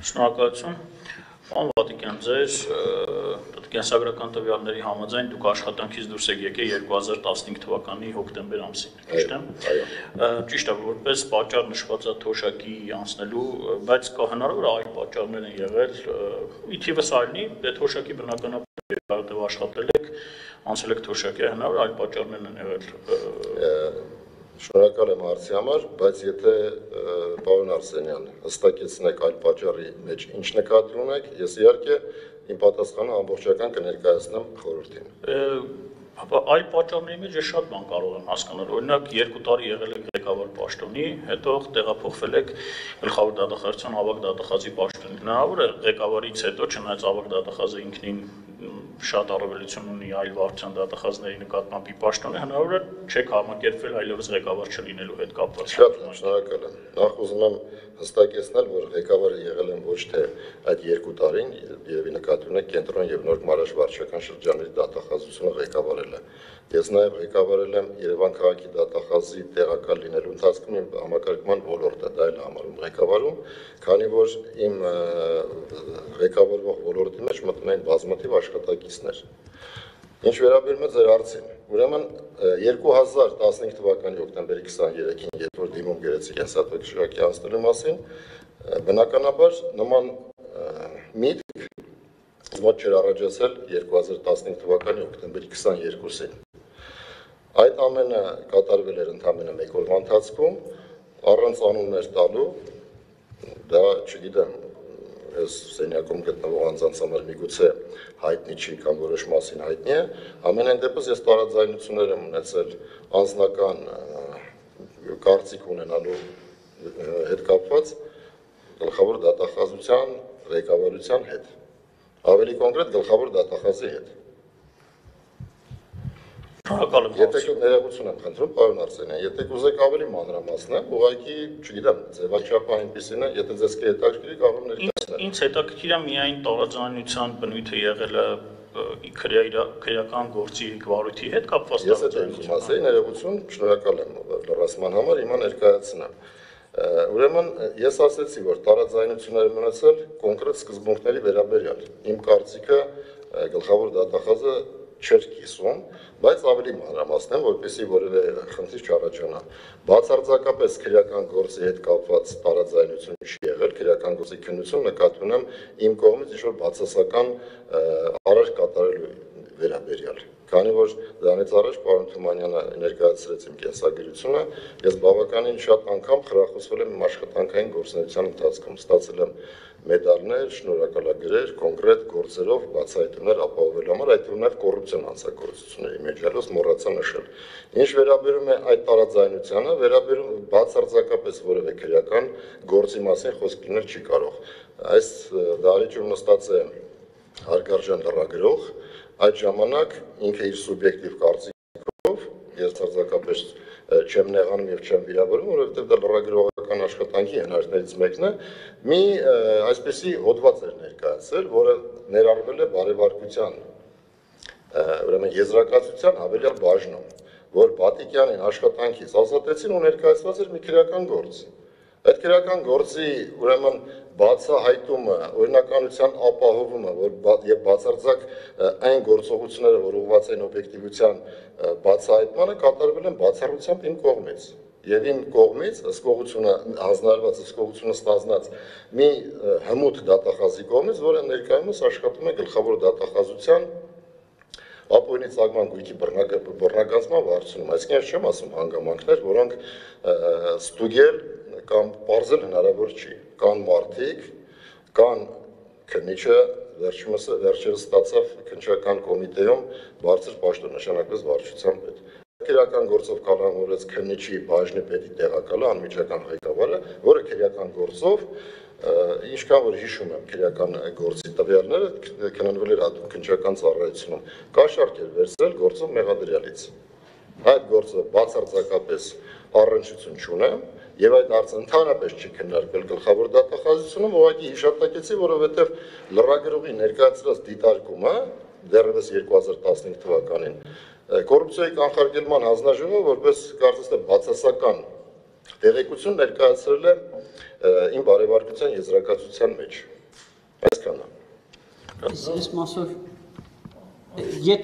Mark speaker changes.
Speaker 1: Շնորհակալություն։ Պարոն Վատիկյան, ձեր կենսագրական տվյալների համաձայն դուք աշխատանքից դուրս եք եկել 2015 թվականի հոկտեմբեր ամսին, ճիշտ է։ Ճիշտ է, որպես պատճառ նշված է թոշակի անցնելու, բայց կա հնարավոր է այլ պատճառներ են եղել, ի թիվս այլնի, դե թոշակի բնականաբար որտեղ աշխատել եք, անցել եք թոշակի, հնարավոր այլ պատճառներ են եղել։
Speaker 2: Շնորհակալ եմ հարցի համար, բայց եթե պարոն Արսենյան հստակեցնեք այլ պատճառի մեջ ինչ նկատի ունեք, ես իհարկե իմ պատասխանը ամբողջական կներկայացնեմ խորհրդին։
Speaker 1: Այլ պատճառների մեջ ես շատ բան կարող եմ հասկանալ, օրինակ 2 տարի եղել եք ղեկավար պաշտոնի, հետո տեղափոխվել եք գլխավոր դատախազության ավագ դատախազի պաշտոնին։ Հնարավոր է ղեկավարից հետո, չնայած ավագ դատախազը ինքնին շատ առավելություն ունի այլ վարչության դատախազների նկատմամբ ի պաշտոնի, հնարավոր է չեք համակերպվել այլևս ղեկավար չլինելու հետ կապված։
Speaker 2: Շատ շնորհակալ եմ։ Նախ ուզում եմ հստակեցնել, որ ղեկավարը եղել եմ ոչ թե այդ 2 տարին, երևի նկատի ունեք կենտրոն եւ Նոր Մարաշ վարչական շրջանների դատախազությունը ղեկավարել է։ Ես նաև ղեկավարել եմ Երևան քաղաքի դատախազի տեղակալ լինելու ընթացքում իմ համակարգման ոլորտը, դա էլ համարում ղեկավարում, քանի որ իմ ղեկավարվող ոլորտի մեջ մտնում են բազմաթիվ աշխատակիցներ։ Ինչ վերաբերում է ձեր հարցին, ուրեմն 2015 թվականի հոկտեմբերի 23-ին, երբ որ դիմում գրեցի կենսաթոշակի անցնելու մասին, բնականաբար նման միտք մոտ չէր առաջացել 2015 թվականի հոկտեմբերի 22-ին։ Այդ ամենը կատարվել էր ընդամենը 1 օրվա ընթացքում, առանց անուններ տալու, դա չգիտեմ, ես սենյակում գտնվող անձանց համար միգուցե հայտնի չի կամ որոշ մասին հայտնի է, ամենայն դեպս ես տարաձայնություններ եմ ունեցել անձնական կարծիք ունենալու հետ կապված գլխավոր դատախազության ղեկավարության հետ, ավելի կոնկրետ գլխավոր դատախազի հետ։ Եթե ներողություն եմ խնդրում, պարոն Արսենյան, եթե կուզեք ավելի մանրամասնեմ, ուղղակի, չգիտեմ, ձևաչափը այնպիսին է, եթե ձեզ կհետաքրքրի, կարող եմ ներկայացնել։
Speaker 1: Ինձ հետաքրքիր է միայն տարաձայնության բնույթը եղել է քրեական գործի վարույթի հետ կապված
Speaker 2: տարաձայնություն։ Ես ասեի, ներողություն, շնորհակալ եմ լրացման համար, հիմա ներկայացնեմ։ Ուրեմն ես ասացի, որ տարաձայնություններ եմ ունեցել կոնկրետ սկզբունքների վերաբերյալ։ Իմ կարծիքը գլխավոր դատախազը չէր կիսում, բայց ավելի մանրամասնեմ, որպեսզի որևէ խնդիր չառաջանա։ Բացարձակապես քրեական գործի հետ կապված տարաձայնություն չի եղել, քրեական գործի քննություն նկատի ունեմ իմ կողմից ինչ-որ բացասական արարք կատարելու վերաբերյալ։ Քանի որ դրանից առաջ պարոն Թումանյանը ներկայացրեց իմ կենսագրությունը, ես բավականին շատ անգամ խրախուսվել եմ իմ աշխատանքային գործունեության ընթացքում, ստացել եմ մեդալներ, շնորհակալագրեր, կոնկրետ գործերով բացահայտումներ ապահովելու համար, այդ թվում նաև կոռուպցիոն հանցագործությունների մեջ, այլոց մոռացա նշել։ Ինչ վերաբերում է այդ տարաձայնությանը, բացարձակապես որևէ քրեական գործի մասին խոսք լինել չի կարող։ Այս դահլիճում նստած է հարգարժան լրագրող, այդ ժամանակ ինքը իր սուբյեկտիվ կարծիքով, ես բացարձակապես չեմ նեղանում եւ չեմ վիրավորում, որովհետեւ դա լրագրողական աշխատանքի հնարներից մեկն է, մի այսպեսի հոդված էր ներկայացել, որը ներառվել է բարեվարկության, ուրեմն եզրակացության հավելյալ բաժնում, որ Բատիկյանին աշխատանքից ազատեցին ու ներկայացված էր մի քրեական գործ։ Այդ քրեական գործի ուրեմն բացահայտումը, օրինականության ապահովումը, եւ բացարձակ այն գործողությունները, որ ուղղված են օբյեկտիվության բացահայտմանը, կատարվել են բացառությամբ իմ կողմից։ Եվ իմ կողմից ըսկողությունը հանձնարարված, ըսկողությունը ստանձնած մի հմուտ դատախազի կողմից, որը ներկայումս աշխատում է գլխավոր դատախազության ապօրինի ծագման գույքի բռնագանձման վարչությունում, այսինքն ես չեմ ասում հանգամանքներ, որոնք ստուգել կամ պարզել հնարավոր չի, կան մարդիկ, կան քննիչը վերջերս ստացավ քննչական կոմիտեում բարձր պաշտոն նշանակվեց վարչության պետ։ Քրեական գործով կալանավորեց քննիչի բաժնի պետի տեղակալը, անմիջական ղեկավարը, որը քրեական գործով, ինչքան որ հիշում եմ քրեական գործի տվյալները, քննվել էր հատուկ քննչական ծառայությունում, կաշառք էր վերցրել գործով մեղադրյալից։ Այդ գործը բացարձակապես առնչություն չունեմ եւ այդ հարցը ընդհանրապես չի քննարկվել գլխավոր դատախազությունում, ուղղակի հիշատակեցի, որովհետեւ լրագրողի ներկայացրած դիտարկումը դեռևս 2015 թվականին Կոռուպցիայի կանխարգելման հանձնաժողովը որպես կարծես թե բացասական տեղեկություն ներկայացրել է իմ բարեվարկության եզրակացության մեջ։ Այսքանը։
Speaker 3: Այս մասով